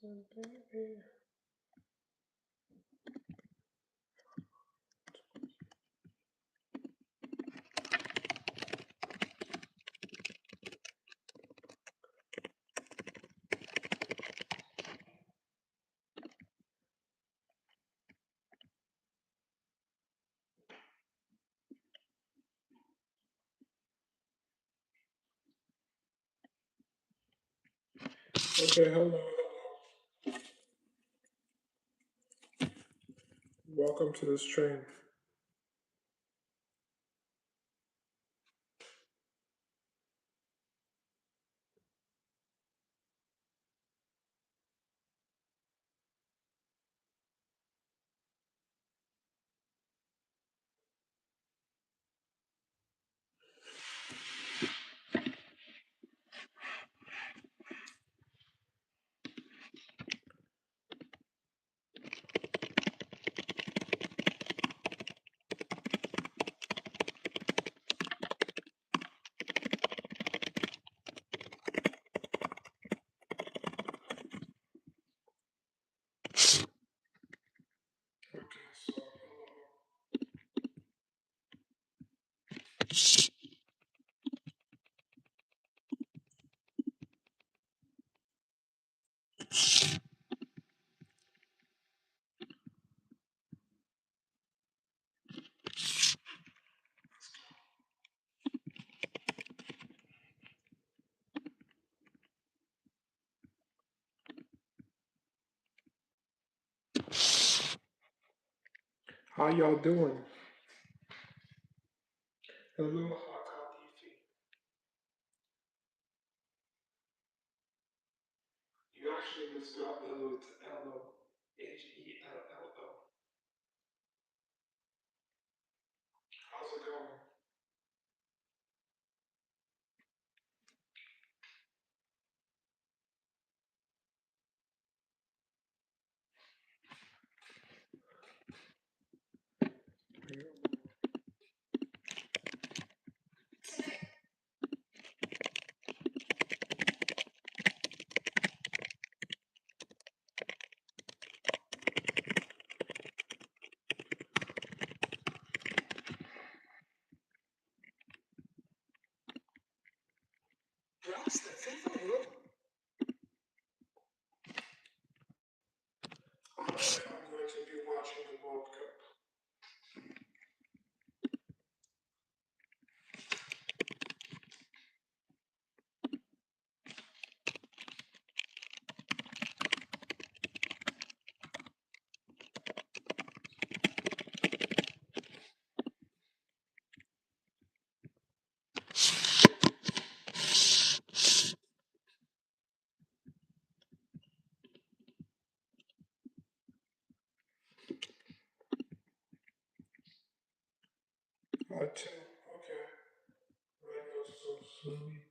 baby. Okay, hello. Welcome to this train. Okay, so how y'all doing? Hello, Hakadifi. You actually misspelled hello to L-O-H-E-L-L-O. How's it going? I'm going to be watching the World Cup. Too. Okay. Radio so sweet.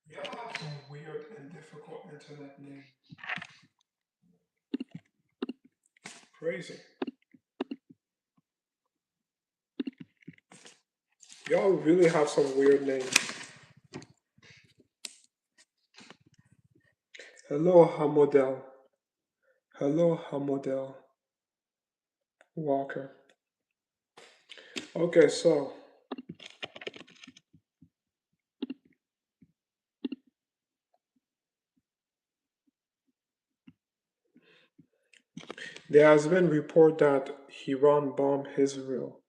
Y'all have some weird and difficult internet names. Crazy. Y'all really have some weird names. Hello, Hamodel. Hello, Hamodel. Walker. Okay, so there has been report that Iran bombed Israel.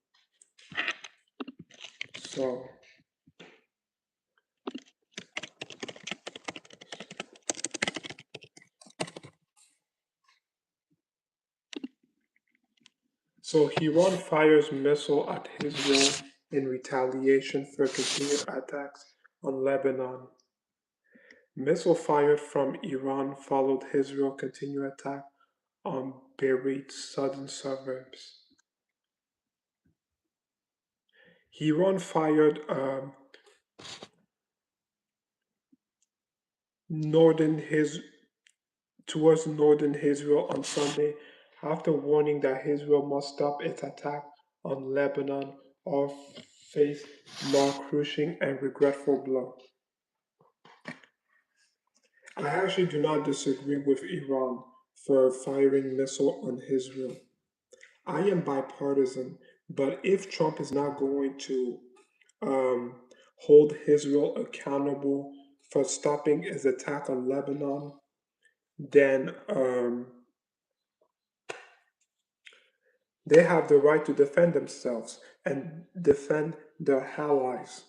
So Iran fires missile at Israel in retaliation for continued attacks on Lebanon. Missile fired from Iran followed Israel's continued attack on Beirut's southern suburbs. Iran fired towards northern Israel on Sunday after warning that Israel must stop its attack on Lebanon or face more crushing and regretful blow. I actually do not disagree with Iran for firing missile on Israel. I am bipartisan, but if Trump is not going to um, hold Israel accountable for stopping his attack on Lebanon, then they have the right to defend themselves and defend their allies.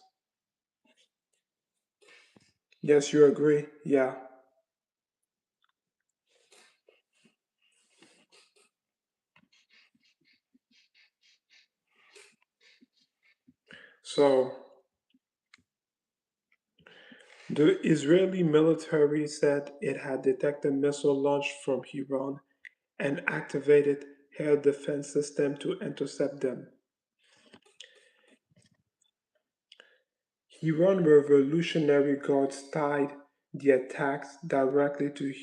Yes, you agree? Yeah. So, the Israeli military said it had detected missile launched from Iran and activated air defense system to intercept them. Iran Revolutionary Guards tied the attacks directly to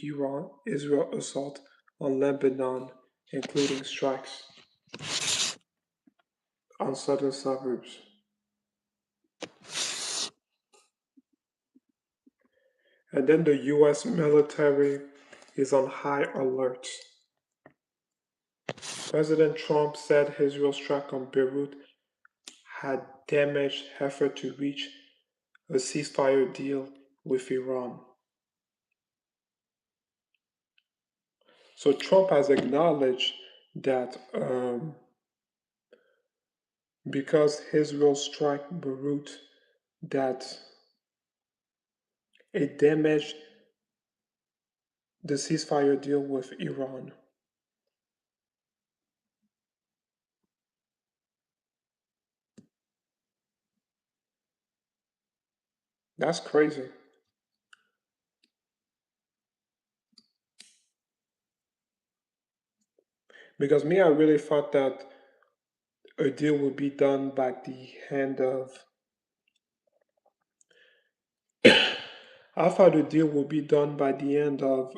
Israel assault on Lebanon, including strikes on southern suburbs. And then the US military is on high alert. President Trump said Israel's strike on Beirut had damaged effort to reach a ceasefire deal with Iran. So Trump has acknowledged that because Israel struck Beirut, that it damaged the ceasefire deal with Iran. That's crazy. Because me, I really thought that a deal would be done by the end of. I thought the deal would be done by the end of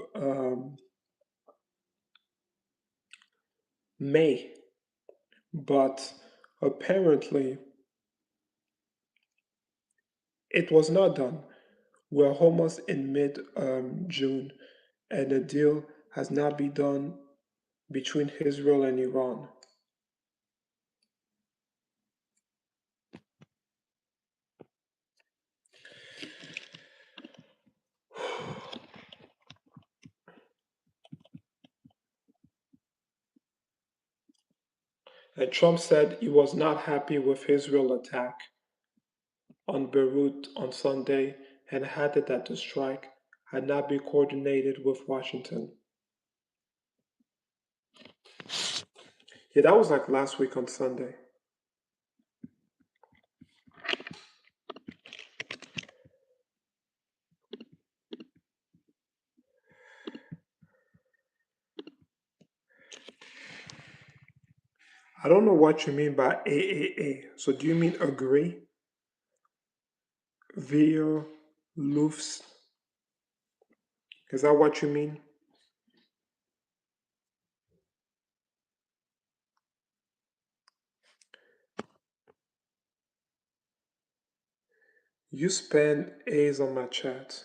May, but apparently it was not done. We're almost in mid June, and the deal has not been done between Israel and Iran. And Trump said he was not happy with Israel's attack on Beirut on Sunday and added that the strike had not been coordinated with Washington. Yeah, that was like last week on Sunday. I don't know what you mean by AAA. So do you mean agree? Wir Lufs? Is that what you mean? You spend A's on my chat.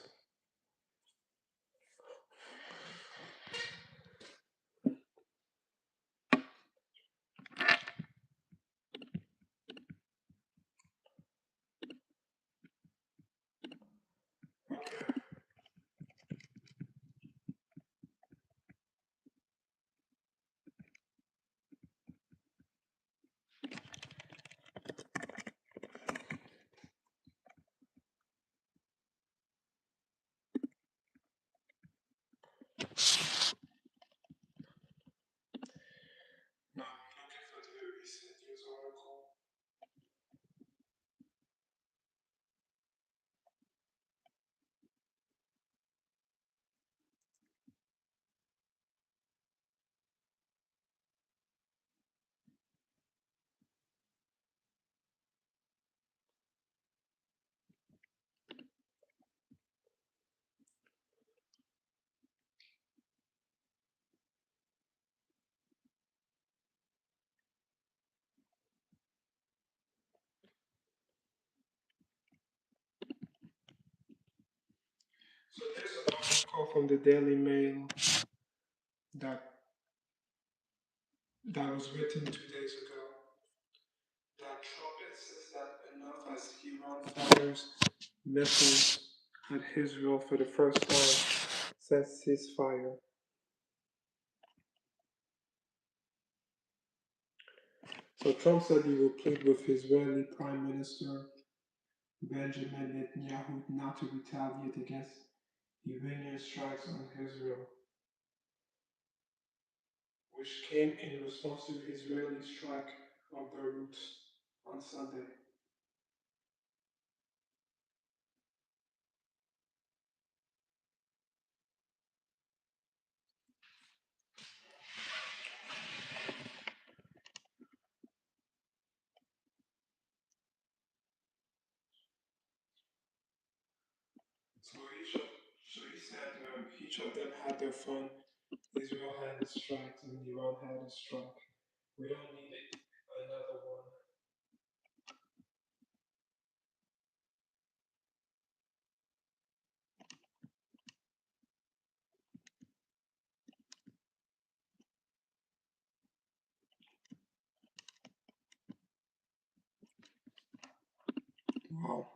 No, I'm looking for the recent news article. So there's an article article from the Daily Mail that was written 2 days ago that Trump insists that enough as Iran fires missiles at Israel for the first time since ceasefire. So Trump said he will plead with Israeli Prime Minister Benjamin Netanyahu not to retaliate against Iranian strikes on Israel, which came in response to the Israeli strike on Beirut on Sunday. So he said each of them had their fun. Israel had its strikes and Iran had its strike. We don't need another one. Wow.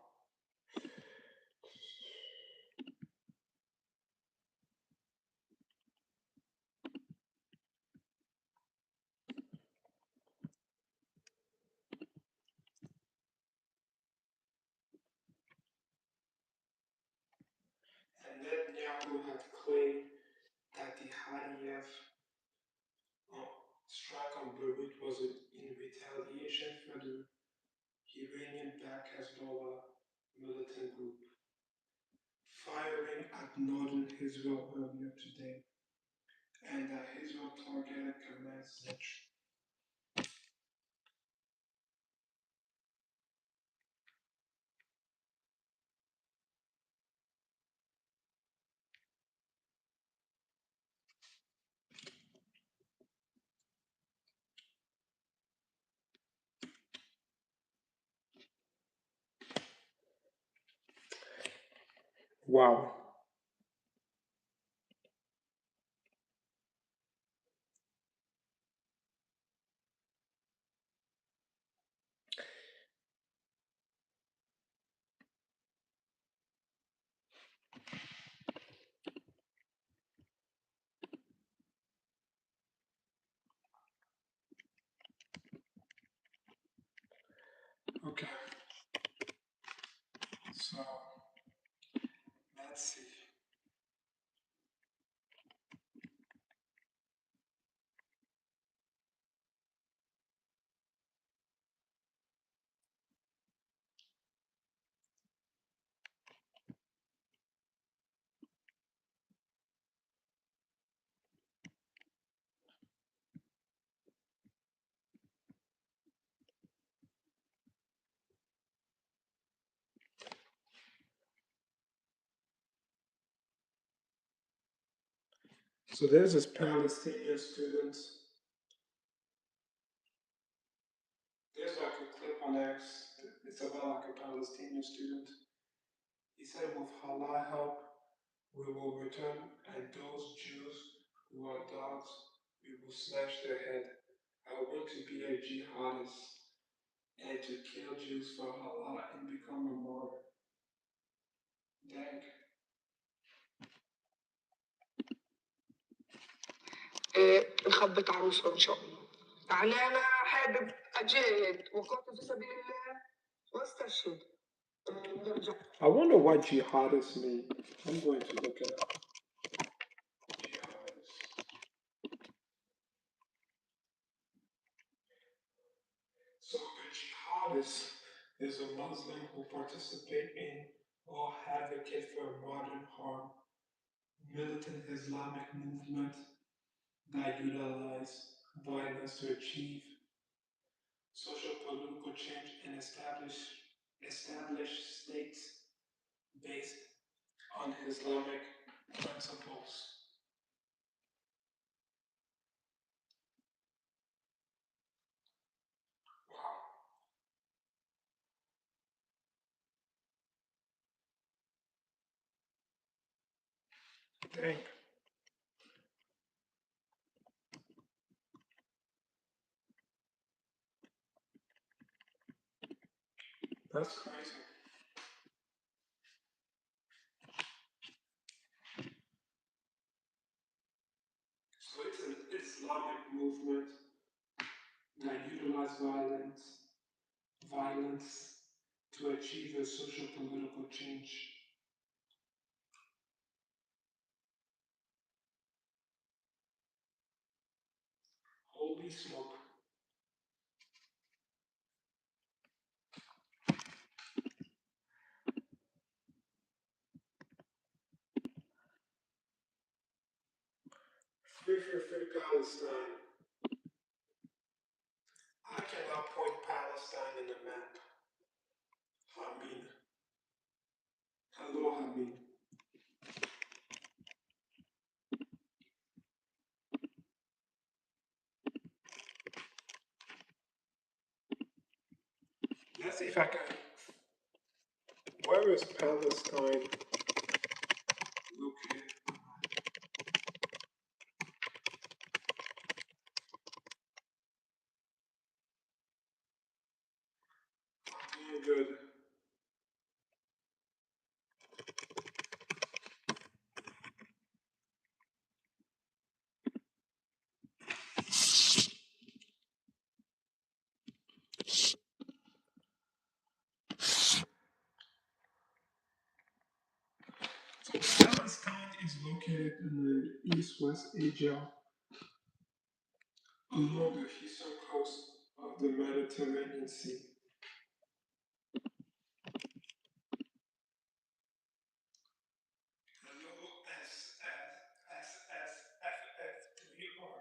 And Netanyahu had claimed that the IDF strike on Beirut was in retaliation for the Iranian-backed Hezbollah militant group firing at northern Israel earlier today, and that Israel targeted command center. Wow. Okay. So let's see. So there's this Palestinian student. There's like a clip on X. It's about like a Palestinian student. He said, with Allah help, we will return, and those Jews who are dogs, we will smash their head. I want to be a jihadist and to kill Jews for Allah and become a martyr. Dang. نخبط عروسه ان شاء الله. يعني انا حابب اجاهد وقاتل في سبيل الله واستشهد. I wonder what jihadists mean. I'm going to look it up. Jihadists. So a jihadist is a Muslim who participates in or advocate for modern harm, militant Islamic movement that utilize violence to achieve social political change and establish states based on Islamic principles. Wow. Dang. That's crazy. So it's an Islamic movement that utilizes violence to achieve a social political change. Holy smoke. Free Palestine. I cannot point Palestine in the map. Hamid. Hello, Hamid. Let's see if I can. Where is Palestine located? I'm doing good. So Palestine is located in the east-west Asia along the eastern coast of the Mediterranean Sea. Hello, SSFF3R.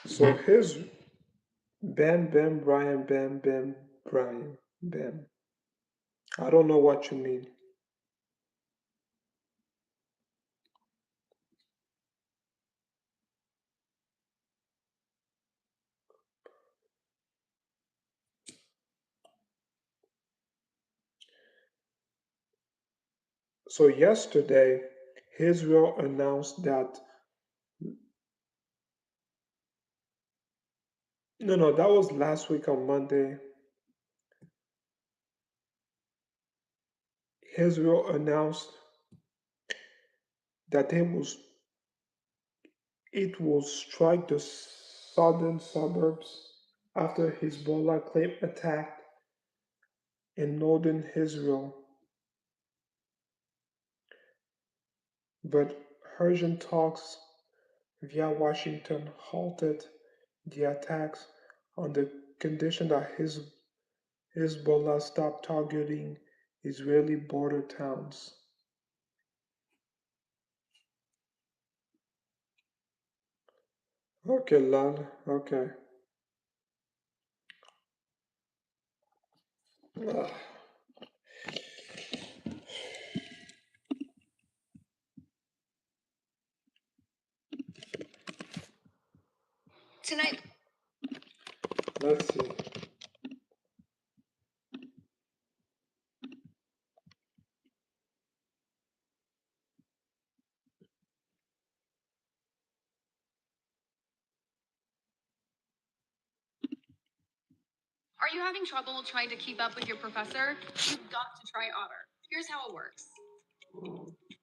So here's Bam Bam Brian Bam Bam Brian Bam. I don't know what you mean. So yesterday, Israel announced that no, that was last week on Monday. Israel announced that it will strike the southern suburbs after Hezbollah claimed attack in northern Israel. But urgent talks via Washington halted the attacks on the condition that Hezbollah stop targeting Israeli border towns. Okay, lad. Okay. Ah. Tonight. Let's see. Are you having trouble trying to keep up with your professor? You've got to try Otter. Here's how it works.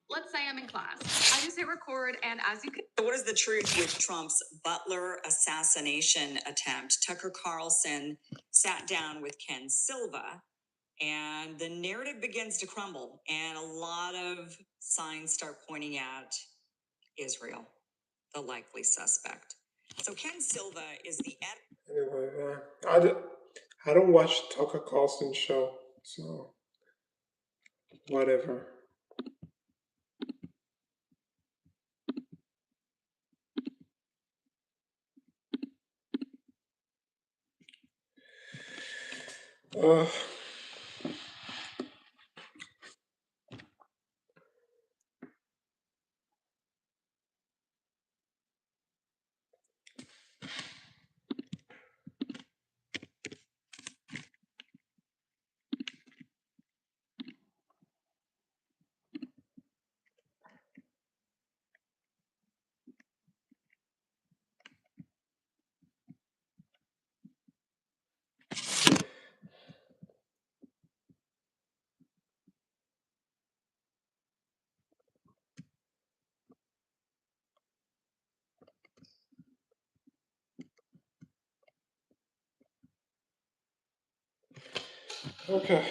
Let's say I'm in class. I just hit record, and as you can. So what is the truth with Trump's Butler assassination attempt? Tucker Carlson sat down with Ken Silva, and the narrative begins to crumble, and a lot of signs start pointing at Israel, the likely suspect. So Ken Silva is the Anyway, I don't watch Tucker Carlson show, so whatever. Uh, okay.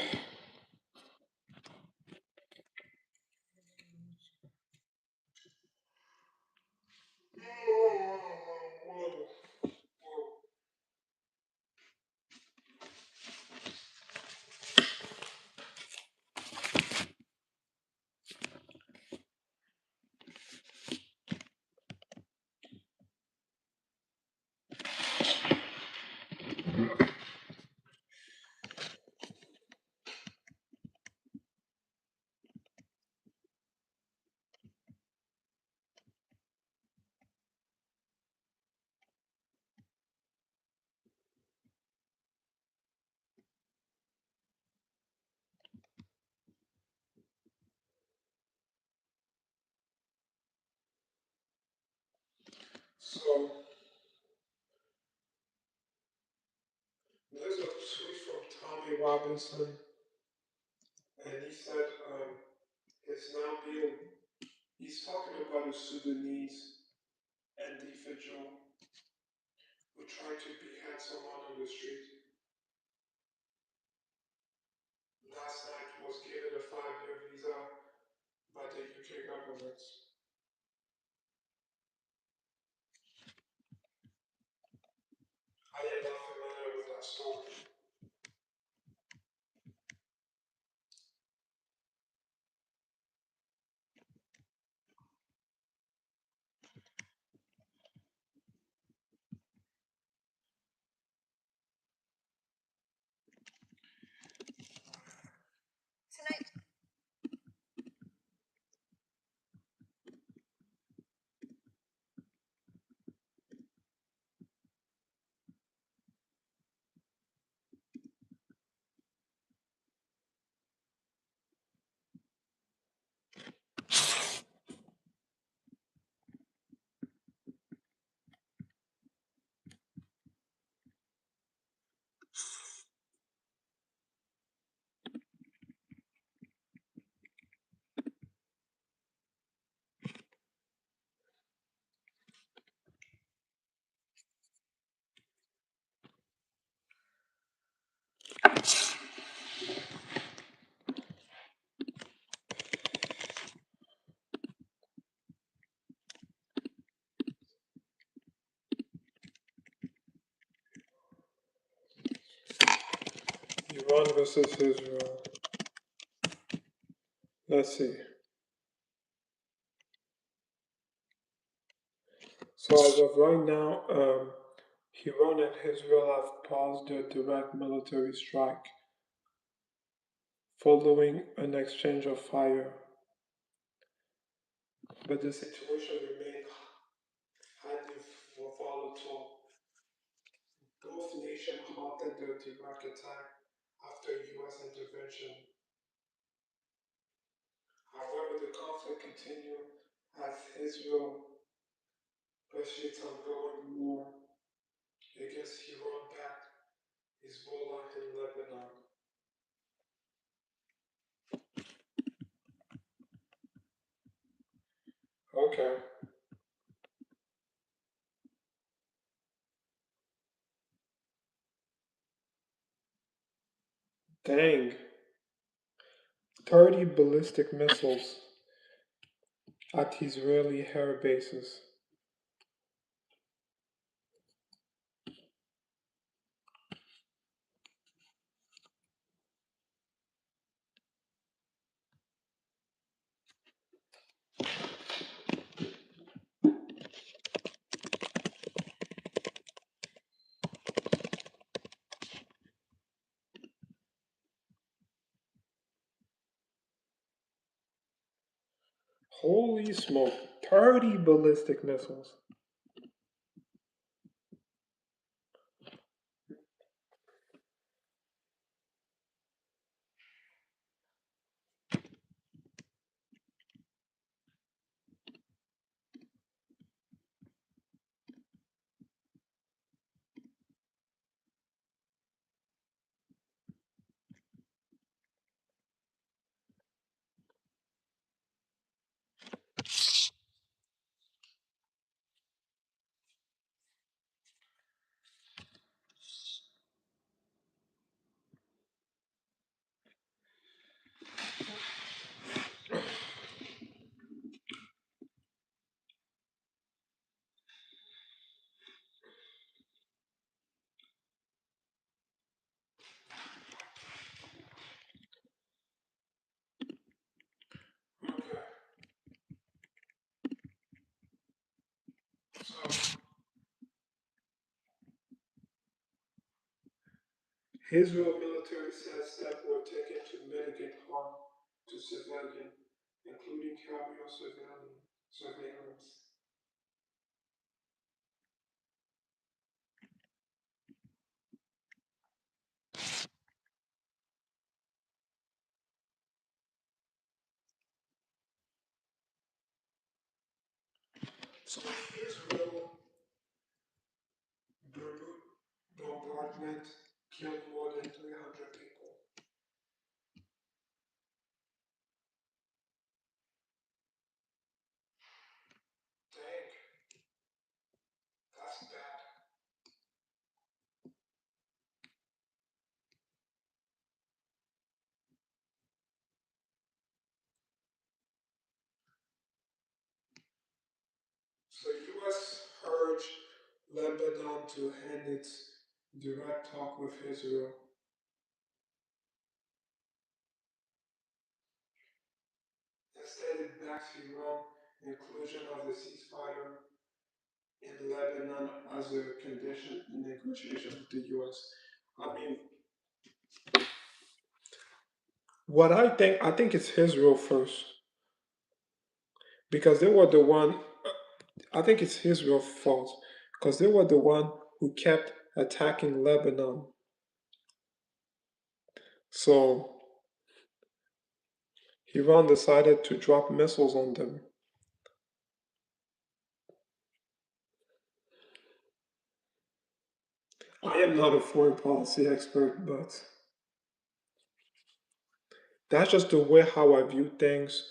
So there's a tweet from Tommy Robinson, and he said it's now being. He's talking about a Sudanese individual who tried to behead someone on the street. Last night was given a 5-year visa by the UK government. I am not familiar with that story. Tonight. Iran versus Israel. Let's see. So as of right now, Iran and Israel have paused their direct military strike following an exchange of fire. But the situation remains highly volatile. Both nations halted their direct attack after US intervention. However, the conflict continued as Israel pursued its ongoing war against Iran-backed Hezbollah in Lebanon. Okay. Dang. 30 ballistic missiles at Israeli air bases. Holy smoke, 30 ballistic missiles. Okay, so Israel military says steps were taken to mitigate harm to civilians, including carrier surveillance. So Israel bombardment killed more than 300 people. Dang, that's bad. So U.S. urged Lebanon to end its direct talk with Israel. Instead, it backs Iran's inclusion of the ceasefire in Lebanon as a condition in negotiations with the U.S. I mean, I think it's Israel first because they were the one. I think it's Israel's fault because they were the one who kept attacking Lebanon. So Iran decided to drop missiles on them. I am not a foreign policy expert, but that's just the way how I view things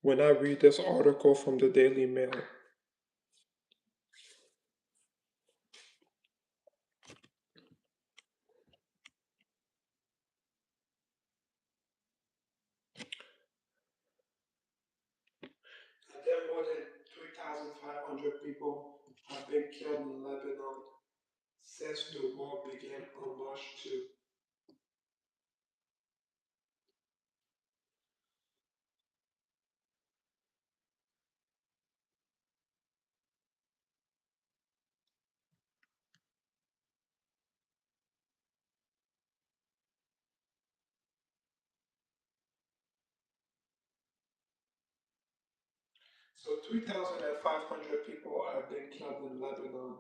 when I read this article from the Daily Mail. And then more than 3,500 people have been killed in Lebanon since the war began on March 2. So 3,500 people have been killed in Lebanon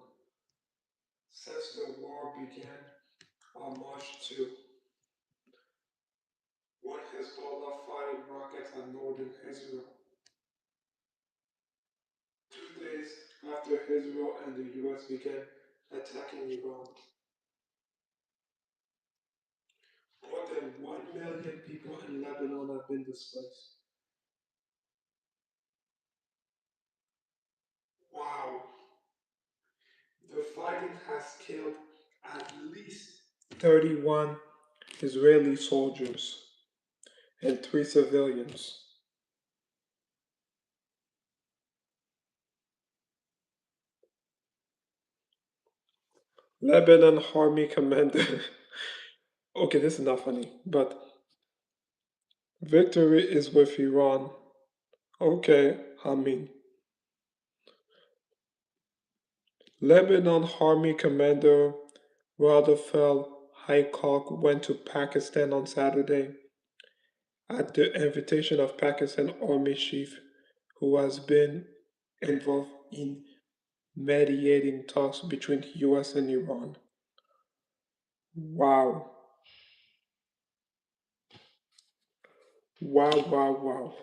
since the war began on March 2, when Hezbollah fired rockets at northern Israel. 2 days after Israel and the US began attacking Iran. More than 1 million people in Lebanon have been displaced. Wow. The fighting has killed at least 31 Israeli soldiers and 3 civilians. Lebanon Army Commander. Okay, this is not funny, but victory is with Iran. Okay, I mean, Lebanon Army Commander Rutherford Haycock went to Pakistan on Saturday at the invitation of Pakistan Army Chief who has been involved in mediating talks between US and Iran. Wow. Wow, wow, wow.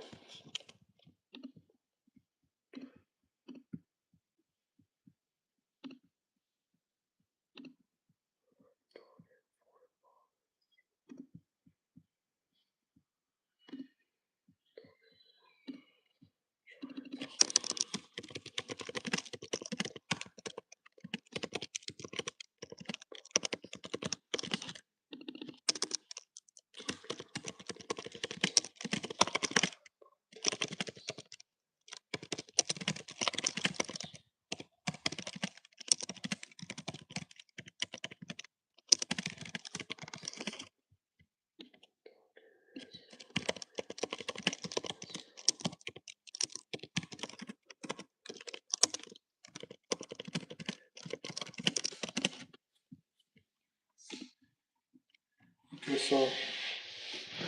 Okay, so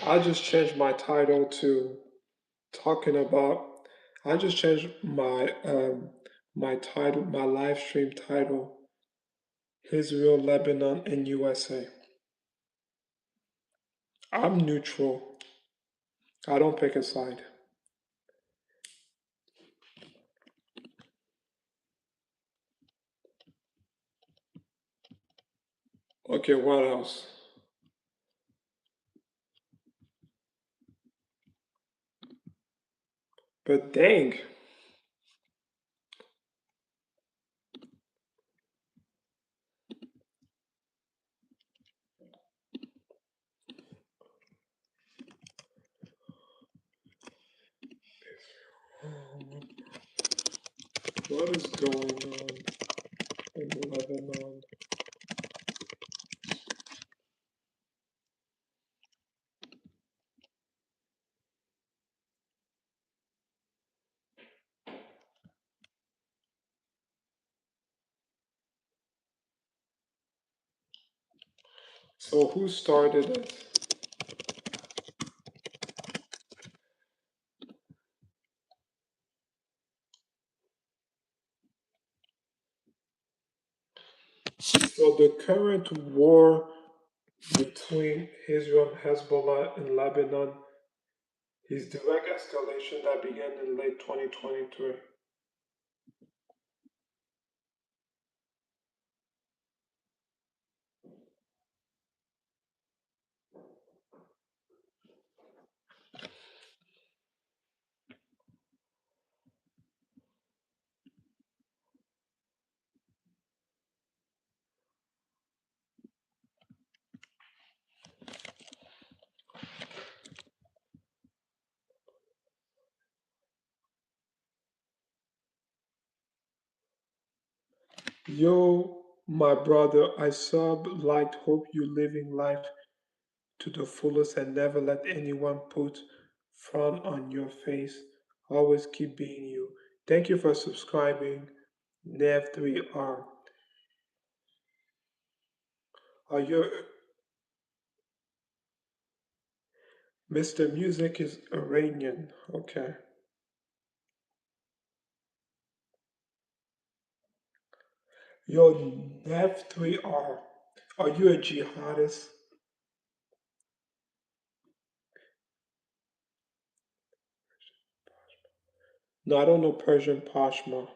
I just changed my title to talking about. I just changed my title, my live stream title, Israel, Lebanon, and USA. I'm neutral. I don't pick a side. Okay, what else? But dang, what is going on in Lebanon? So who started it? So the current war between Israel and Hezbollah in Lebanon is direct escalation that began in late 2023. Yo, my brother, I sub liked hope you living life to the fullest and never let anyone put frown on your face. Always keep being you. Thank you for subscribing. Nev3R. Are you Mr. Music is Iranian. Okay. Yo, Nev3R. Are you a jihadist? No, I don't know Persian Pashma.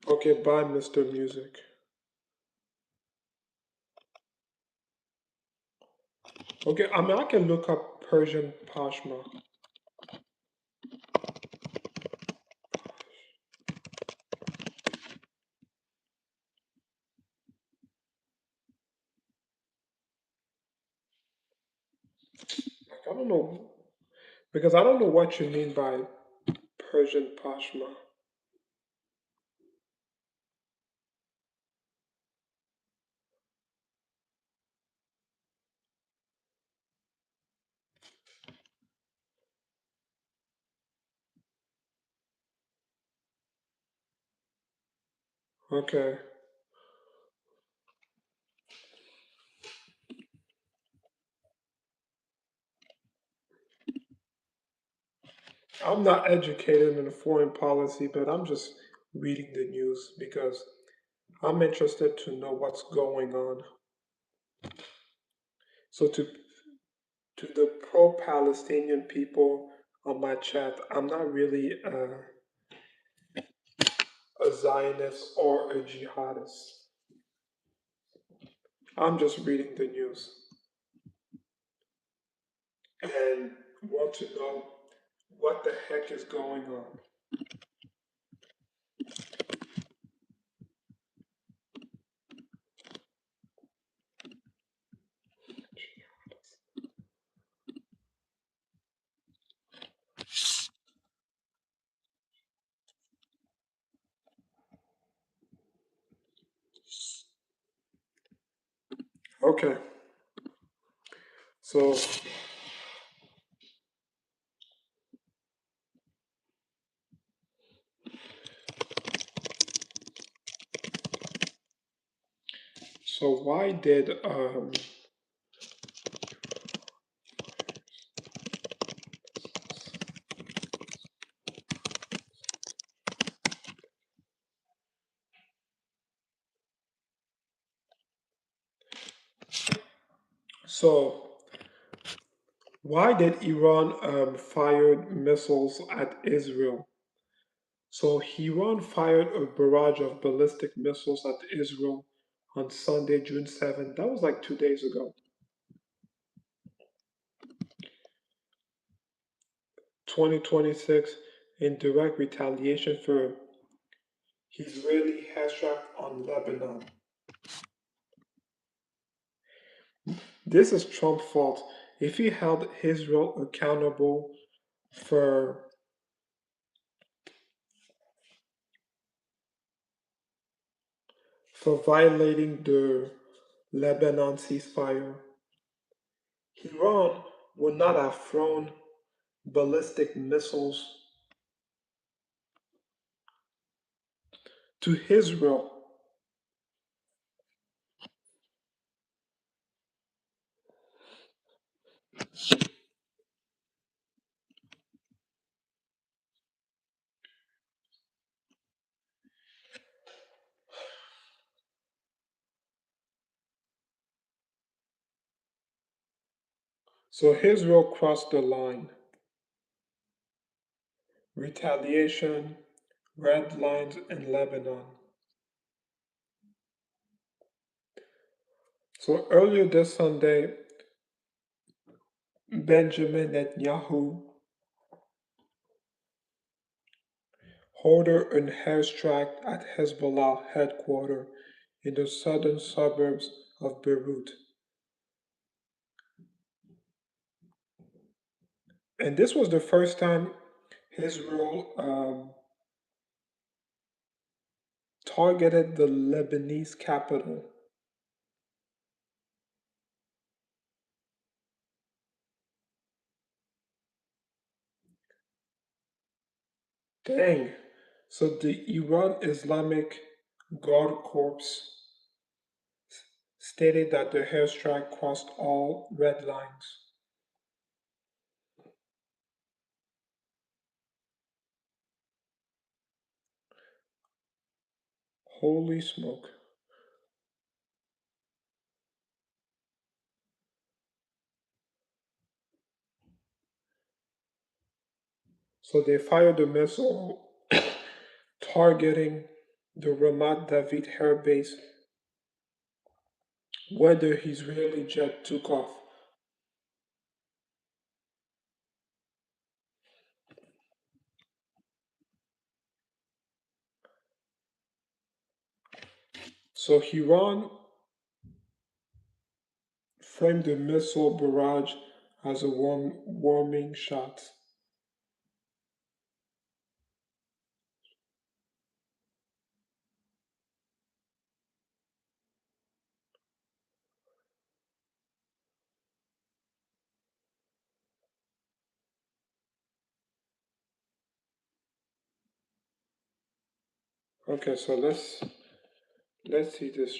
Okay, bye, Mr. Music. Okay, I mean, I can look up Persian Pashma. Like, I don't know, because I don't know what you mean by Persian Pashma. Okay. I'm not educated in foreign policy, but I'm just reading the news because I'm interested to know what's going on. So to the pro-Palestinian people on my chat, I'm not really a Zionist or a jihadist. I'm just reading the news and want to know what the heck is going on. Okay, so why did so why did Iran fired missiles at Israel? So Iran fired a barrage of ballistic missiles at Israel on Sunday, June 7th. That was like 2 days ago. 2026, in direct retaliation for Israeli airstrike on Lebanon. This is Trump's fault. If he held Israel accountable for violating the Lebanon ceasefire, Iran would not have thrown ballistic missiles to Israel. So Israel crossed the line. Retaliation, red lines in Lebanon. So earlier this Sunday, Benjamin Netanyahu ordered an airstrike at Hezbollah headquarters in the southern suburbs of Beirut. And this was the first time Israel targeted the Lebanese capital. Dang. So the Iran Islamic Guard Corps stated that the airstrike crossed all red lines. Holy smoke. So they fired a missile targeting the Ramat David air base where the Israeli jet took off. So Iran framed the missile barrage as a warming shot. Okay, so let's Let's see this.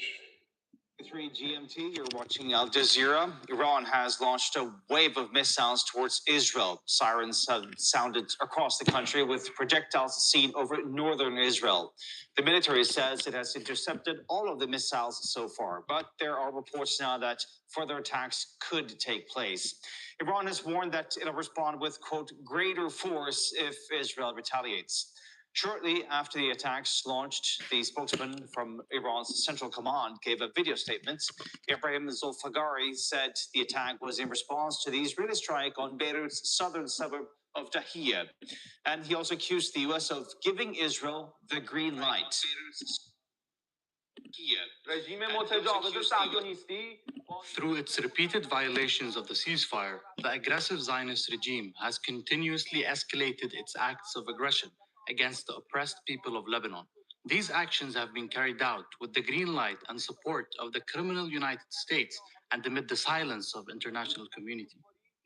3 GMT, you're watching Al Jazeera. Iran has launched a wave of missiles towards Israel. Sirens have sounded across the country with projectiles seen over northern Israel. The military says it has intercepted all of the missiles so far, but there are reports now that further attacks could take place. Iran has warned that it'll respond with, quote, greater force if Israel retaliates. Shortly after the attacks launched, the spokesman from Iran's Central Command gave a video statement. Ibrahim Zolfagari said the attack was in response to the Israeli strike on Beirut's southern suburb of Dahiyeh. And he also accused the U.S. of giving Israel the green light. Through its repeated violations of the ceasefire, the aggressive Zionist regime has continuously escalated its acts of aggression against the oppressed people of Lebanon. These actions have been carried out with the green light and support of the criminal United States and amid the silence of international community.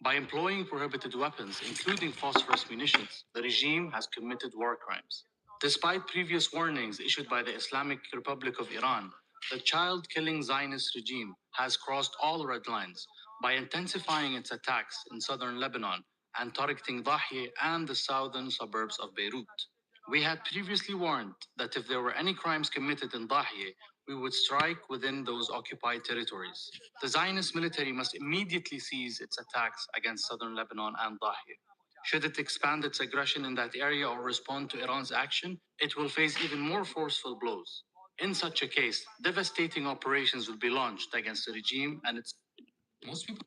By employing prohibited weapons, including phosphorus munitions, the regime has committed war crimes. Despite previous warnings issued by the Islamic Republic of Iran, the child-killing Zionist regime has crossed all red lines by intensifying its attacks in southern Lebanon and targeting Dahiyeh and the southern suburbs of Beirut. We had previously warned that if there were any crimes committed in Dahiyeh, we would strike within those occupied territories. The Zionist military must immediately cease its attacks against southern Lebanon and Dahiyeh. Should it expand its aggression in that area or respond to Iran's action, it will face even more forceful blows. In such a case, devastating operations will be launched against the regime and its. Most people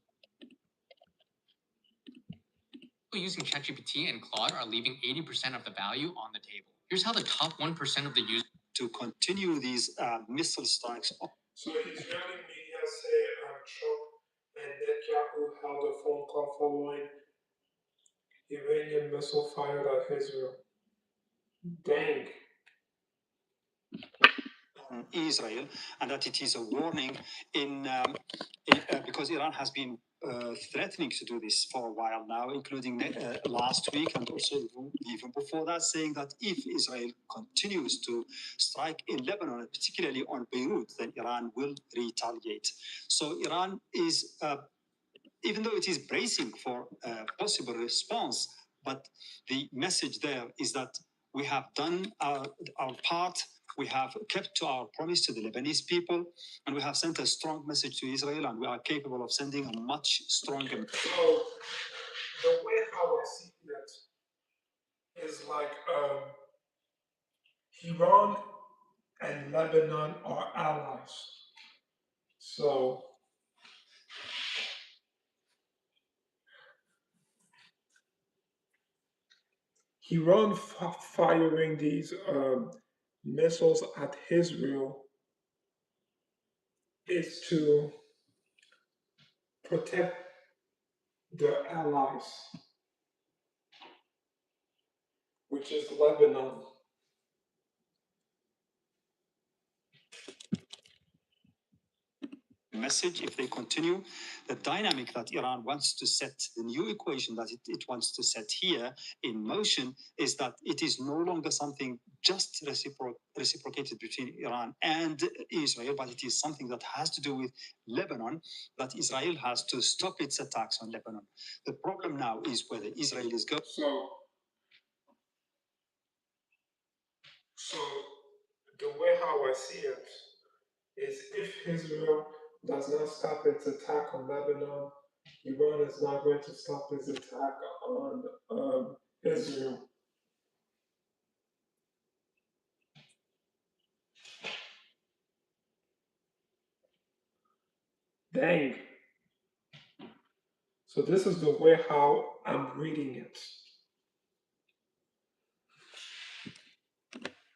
using ChatGPT and Claude are leaving 80% of the value on the table. Here's how the top 1% of the users To continue these missile strikes. So Israeli media say Trump and Netanyahu held a phone call following Iranian missile fired at Israel. Dang. Israel, and that it is a warning because Iran has been threatening to do this for a while now, including last week and also even before that, saying that if Israel continues to strike in Lebanon, particularly on Beirut, then Iran will retaliate. So Iran is, even though it is bracing for a possible response, but the message there is that we have done our part. We have kept to our promise to the Lebanese people, and we have sent a strong message to Israel, and we are capable of sending a much stronger. So the way how I see it is like Iran and Lebanon are allies. So Iran firing these missiles at Israel is to protect their allies, which is Lebanon. Message, if they continue the dynamic that Iran wants to set, the new equation that it wants to set here in motion, is that it is no longer something just reciprocated between Iran and Israel, but it is something that has to do with Lebanon, that Israel has to stop its attacks on Lebanon. The problem now is whether Israel is going. So the way how I see it is if Israel does not stop its attack on Lebanon, Iran is not going to stop its attack on Israel. Dang. So this is the way how I'm reading it.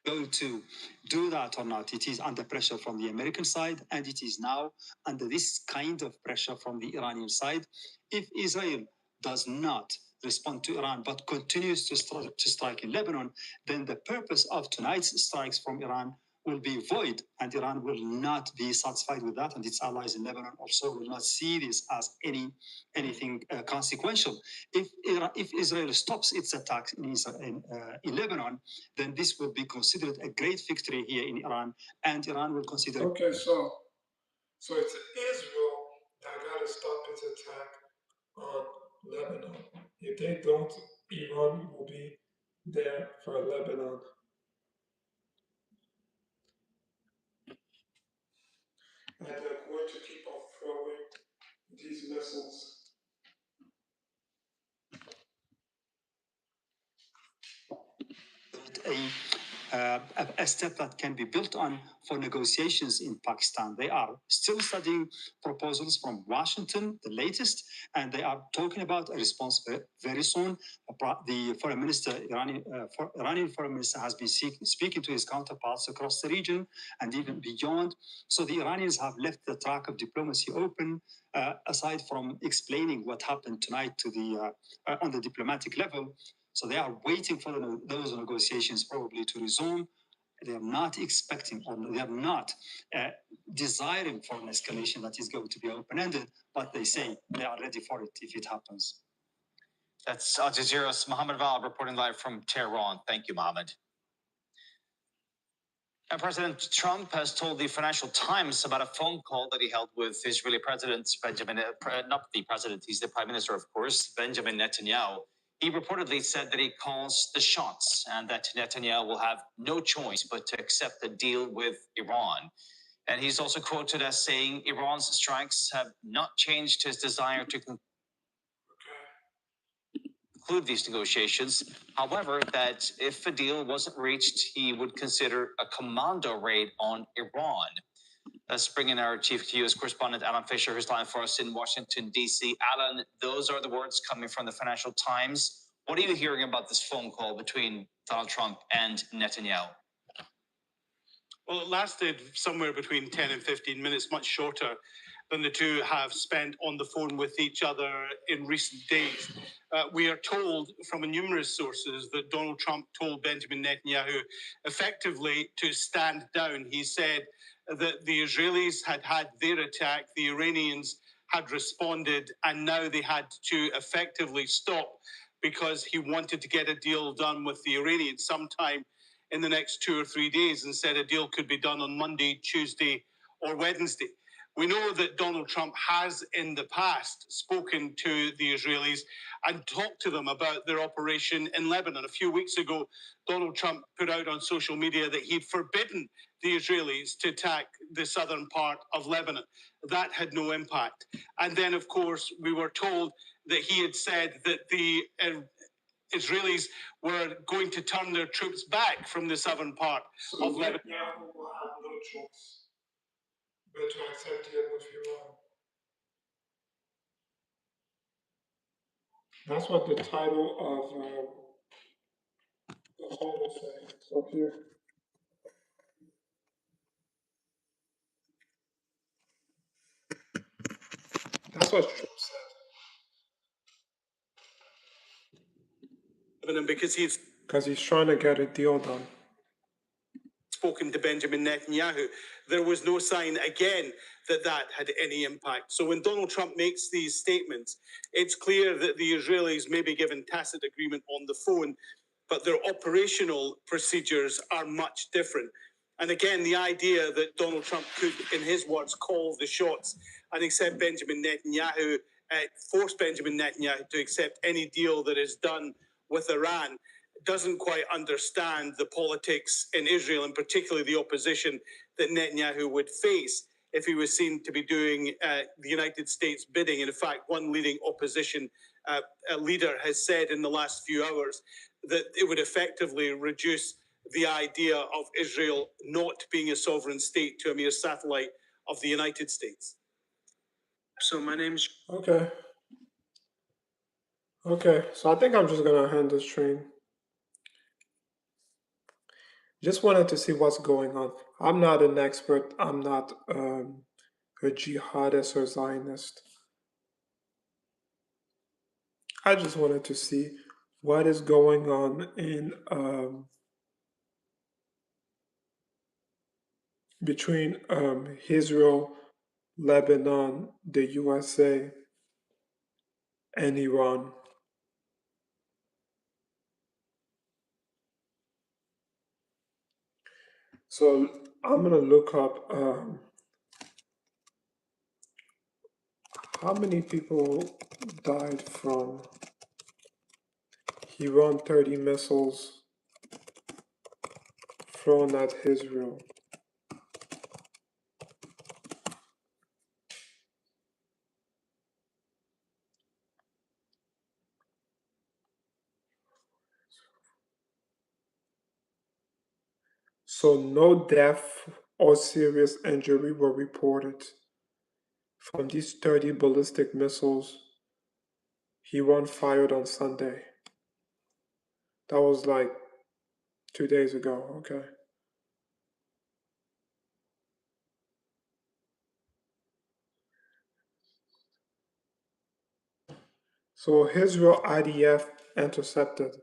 Going to do that or not, it is under pressure from the American side, and it is now under this kind of pressure from the Iranian side. If Israel does not respond to Iran but continues to strike in Lebanon, then the purpose of tonight's strikes from Iran will be void, and Iran will not be satisfied with that, and its allies in Lebanon also will not see this as anything consequential. If Israel stops its attacks in Lebanon, then this will be considered a great victory here in Iran, and Iran will consider. Okay, so it's Israel that got to stop its attack on Lebanon. If they don't, Iran will be there for Lebanon. And they're going to keep on throwing these missiles. A step that can be built on for negotiations in Pakistan. They are still studying proposals from Washington, the latest, and they are talking about a response very soon. The Iranian foreign minister has been speaking to his counterparts across the region and even beyond. So the Iranians have left the track of diplomacy open, aside from explaining what happened tonight to on the diplomatic level. So they are waiting for those negotiations probably to resume. They are not expecting, or they are not desiring for an escalation that is going to be open-ended, but they say they are ready for it if it happens. That's Al Jazeera's Mohammed Val reporting live from Tehran. Thank you, Mohammed. And President Trump has told the Financial Times about a phone call that he held with Israeli President not the president, he's the Prime Minister, of course, Benjamin Netanyahu. He reportedly said that he calls the shots and that Netanyahu will have no choice but to accept the deal with Iran. And he's also quoted as saying Iran's strikes have not changed his desire to conclude these negotiations. However, that if a deal wasn't reached, he would consider a commando raid on Iran. Let's bring in our chief U.S. correspondent, Alan Fisher, who's live for us in Washington, D.C. Alan, those are the words coming from the Financial Times. What are you hearing about this phone call between Donald Trump and Netanyahu? Well, it lasted somewhere between 10 and 15 minutes, much shorter than the two have spent on the phone with each other in recent days. We are told from numerous sources that Donald Trump told Benjamin Netanyahu effectively to stand down. He said that the Israelis had had their attack, the Iranians had responded, and now they had to effectively stop because he wanted to get a deal done with the Iranians sometime in the next 2 or 3 days, and said a deal could be done on Monday, Tuesday, or Wednesday. We know that Donald Trump has in the past spoken to the Israelis and talked to them about their operation in Lebanon. A few weeks ago, Donald Trump put out on social media that he'd forbidden the Israelis to attack the southern part of Lebanon. That had no impact. And then, of course, we were told that he had said that the Israelis were going to turn their troops back from the southern part of Lebanon. Netanyahu will have no choice but to accept deal with Iran. That's what the title of the whole thing is up here. That's what Trump said. Because he's trying to get a deal done. Spoken to Benjamin Netanyahu, there was no sign again that had any impact. So when Donald Trump makes these statements, it's clear that the Israelis may be given tacit agreement on the phone, but their operational procedures are much different. And again, the idea that Donald Trump could, in his words, call the shots and accept Benjamin Netanyahu, force Benjamin Netanyahu to accept any deal that is done with Iran, doesn't quite understand the politics in Israel, and particularly the opposition that Netanyahu would face if he was seen to be doing the United States bidding. And in fact, one leading opposition leader has said in the last few hours that it would effectively reduce the idea of Israel not being a sovereign state to a mere satellite of the United States. So my name's... Okay. So I think I'm just going to hand this train. Just wanted to see what's going on. I'm not an expert. I'm not a jihadist or Zionist. I just wanted to see what is going on in between Israel, Lebanon, the USA, and Iran. So I'm gonna look up how many people died from Iran 30 missiles thrown at Israel. So no death or serious injury were reported from these 30 ballistic missiles Iran fired on Sunday. That was like 2 days ago, okay. So Israel IDF intercepted.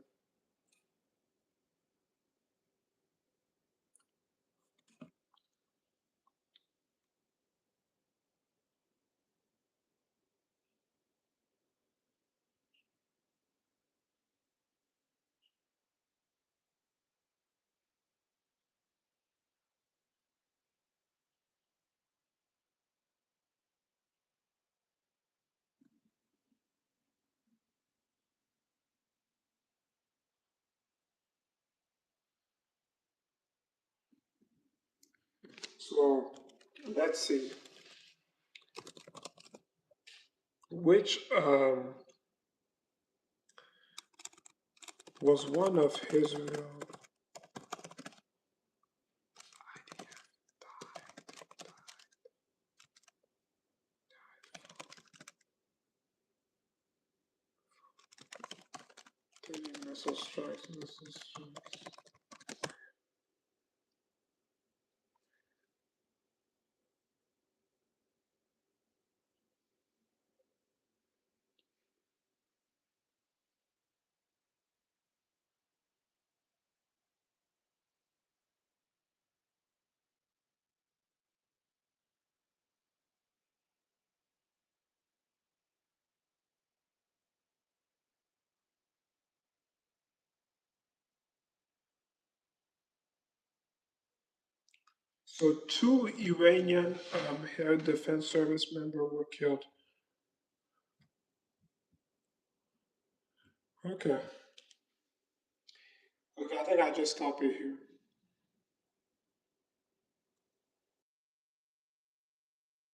So let's see. Which was one of Israel missile strikes, missile strikes. So two Iranian air defense service members were killed. Okay. Okay, I think I just stop it here.